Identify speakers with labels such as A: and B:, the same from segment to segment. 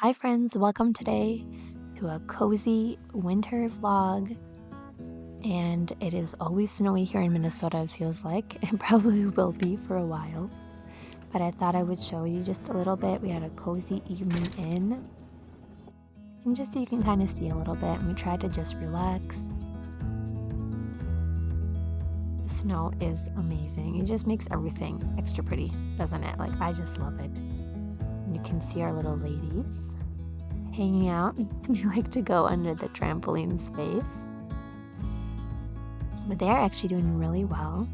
A: Hi friends, welcome today to a cozy winter vlog. And it is always snowy here in Minnesota, it feels like. It probably will be for a while. But I thought I would show you just a little bit. We had a cozy evening in. And just so you can kind of see a little bit, and we tried to just relax. The snow is amazing. It just makes everything extra pretty, doesn't it? Like, I just love it. And you can see our little ladies hanging out. They like to go under the trampoline space. But they are actually doing really well.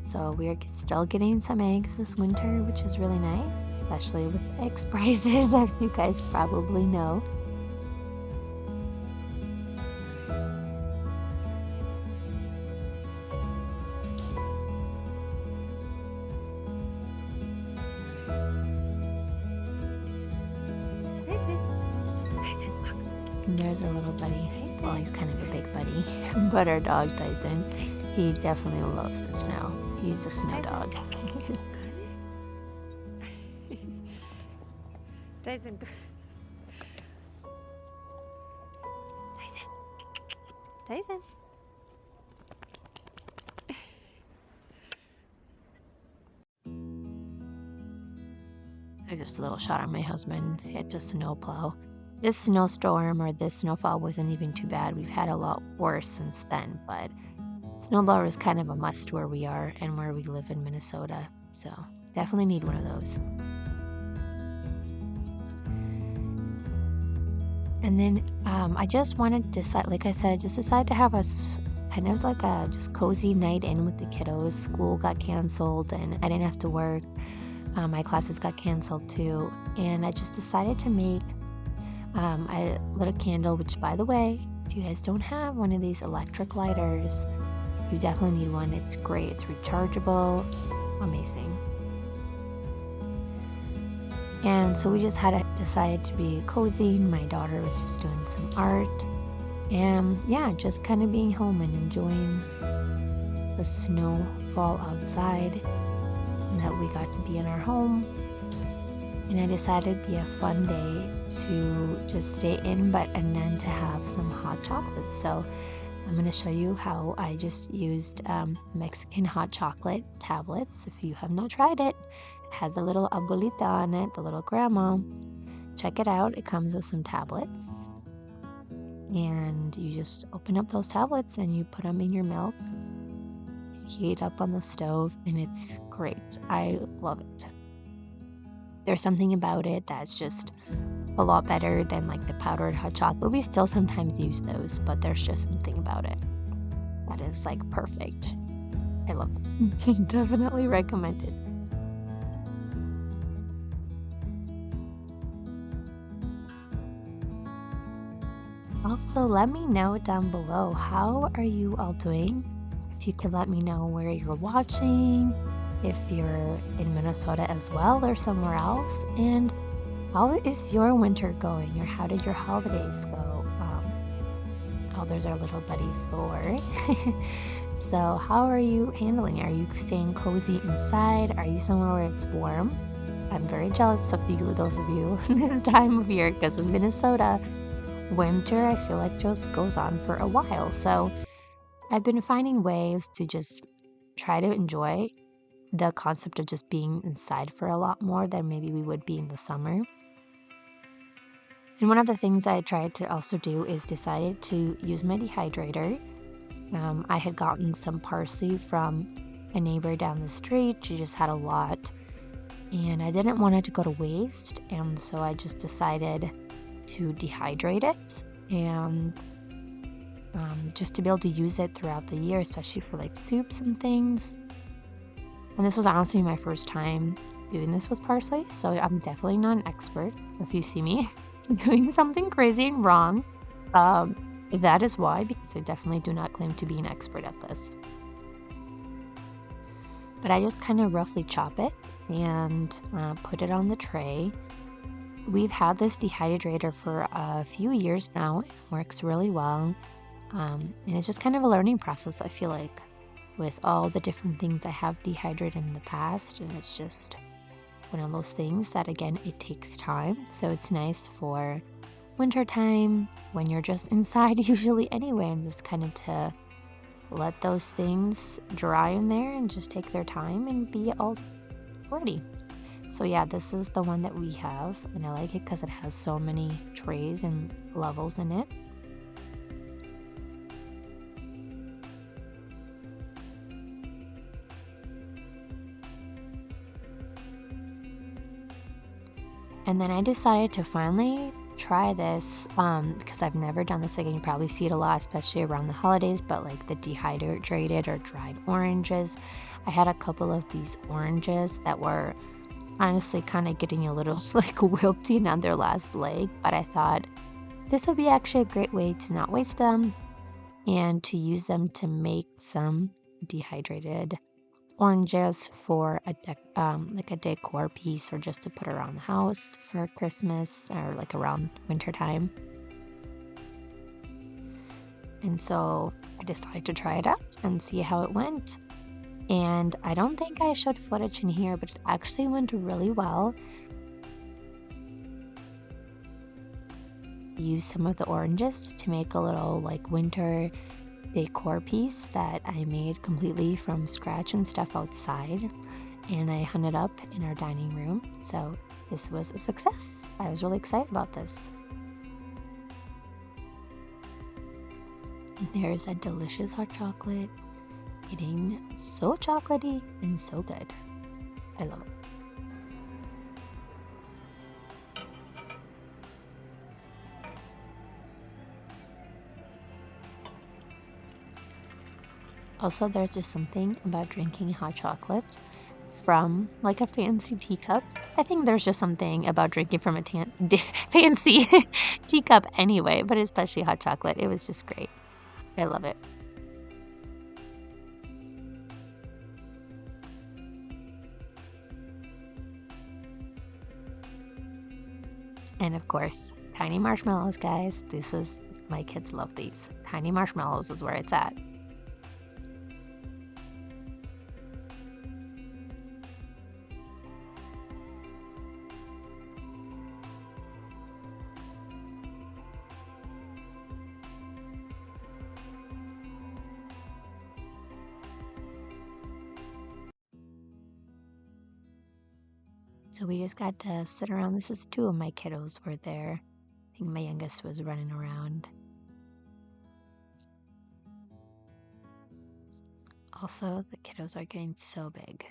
A: So we're still getting some eggs this winter, which is really nice, especially with eggs prices, as you guys probably know. And there's our little buddy. Well, he's kind of a big buddy, but our dog Tyson, he definitely loves the snow. He's a snow dog.
B: Tyson. Tyson.
A: There's just a little shot of my husband hit a snowplow. This snowstorm or this snowfall wasn't even too bad. We've had a lot worse since then, but snowblower is kind of a must where we are and where we live in Minnesota. So definitely need one of those. And then I just wanted to decide, like I said, I just decided to have kind of like a just cozy night in with the kiddos. School got canceled and I didn't have to work. My classes got canceled too. And I just decided to make I lit a candle, which, by the way, if you guys don't have one of these electric lighters, you definitely need one. It's great. It's rechargeable. Amazing. And so we just decided to be cozy. My daughter was just doing some art. And yeah, just kind of being home and enjoying the snowfall outside and that we got to be in our home. And I decided it'd be a fun day to just stay in, and then to have some hot chocolate. So I'm going to show you how I just used Mexican hot chocolate tablets. If you have not tried it, it has a little abuelita on it, the little grandma. Check it out. It comes with some tablets. And you just open up those tablets and you put them in your milk. Heat up on the stove, and it's great. I love it. There's something about it that's just a lot better than like the powdered hot chocolate. We still sometimes use those, but there's just something about it that is like perfect. I love it. Definitely recommend it. Also, let me know down below, how are you all doing? If you could let me know where you're watching, if you're in Minnesota as well or somewhere else, and how is your winter going, or how did your holidays go? Oh, there's our little buddy Thor. So how are you handling it? Are you staying cozy inside? Are you somewhere where it's warm? I'm very jealous of you, those of you this time of year, because in Minnesota, winter I feel like just goes on for a while. So I've been finding ways to just try to enjoy the concept of just being inside for a lot more than maybe we would be in the summer. And one of the things I tried to also do is decided to use my dehydrator. I had gotten some parsley from a neighbor down the street. She just had a lot, and I didn't want it to go to waste, and so I just decided to dehydrate it and just to be able to use it throughout the year, especially for like soups and things. And this was honestly my first time doing this with parsley, so I'm definitely not an expert. If you see me doing something crazy and wrong, that is why, because I definitely do not claim to be an expert at this. But I just kind of roughly chop it and put it on the tray. We've had this dehydrator for a few years now. It works really well. And it's just kind of a learning process, I feel like, with all the different things I have dehydrated in the past. And it's just one of those things that, again, it takes time. So it's nice for wintertime when you're just inside usually anyway, and just kind of to let those things dry in there and just take their time and be all ready. So yeah, this is the one that we have, and I like it because it has so many trays and levels in it. And then I decided to finally try this because I've never done this again. You probably see it a lot, especially around the holidays, but like the dehydrated or dried oranges. I had a couple of these oranges that were honestly kind of getting a little like wilting on their last leg, but I thought this would be actually a great way to not waste them and to use them to make some dehydrated oranges for like a decor piece, or just to put around the house for Christmas or like around winter time. And so I decided to try it out and see how it went. And I don't think I showed footage in here, but it actually went really well. Use some of the oranges to make a little like winter decor piece that I made completely from scratch and stuff outside, and I hung it up in our dining room. So this was a success. I was really excited about this. There's a delicious hot chocolate, getting so chocolatey and so good. I love it. Also, there's just something about drinking hot chocolate from like a fancy teacup. I think there's just something about drinking from a fancy teacup anyway, but especially hot chocolate. It was just great. I love it. And of course, tiny marshmallows, guys. My kids love these. Tiny marshmallows is where it's at. So we just got to sit around. This is two of my kiddos were there. I think my youngest was running around. Also, the kiddos are getting so big.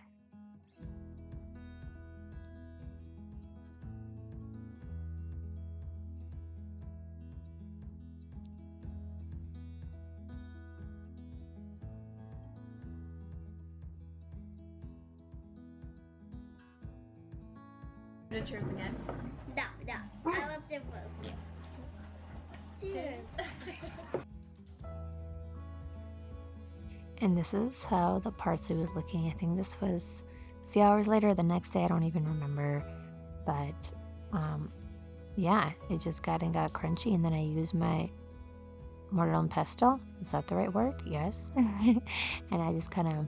B: Cheers again.
C: No, I want them both. Cheers.
A: And this is how the parsley was looking. I think this was a few hours later, the next day, I don't even remember. But yeah, it just got crunchy, and then I used my mortadella and pesto. Is that the right word? Yes. And I just kind of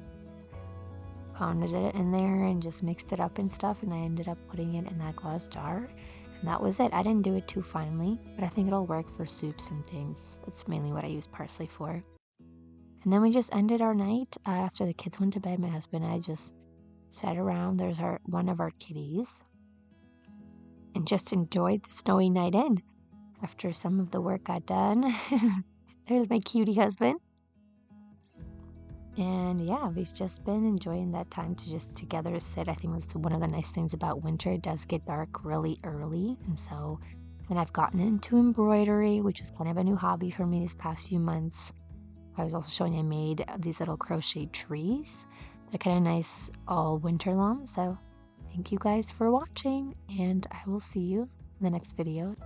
A: pounded it in there and just mixed it up and stuff, and I ended up putting it in that glass jar, and that was it. I didn't do it too finely, but I think it'll work for soups and things. That's mainly what I use parsley for. And then we just ended our night after the kids went to bed. My husband and I just sat around. There's one of our kitties, and just enjoyed the snowy night in after some of the work got done. There's my cutie husband. And yeah, we've just been enjoying that time to just together sit. I think that's one of the nice things about winter. It does get dark really early. And I've gotten into embroidery, which is kind of a new hobby for me these past few months. I was also showing I made these little crochet trees. They're kind of nice all winter long. So thank you guys for watching, and I will see you in the next video.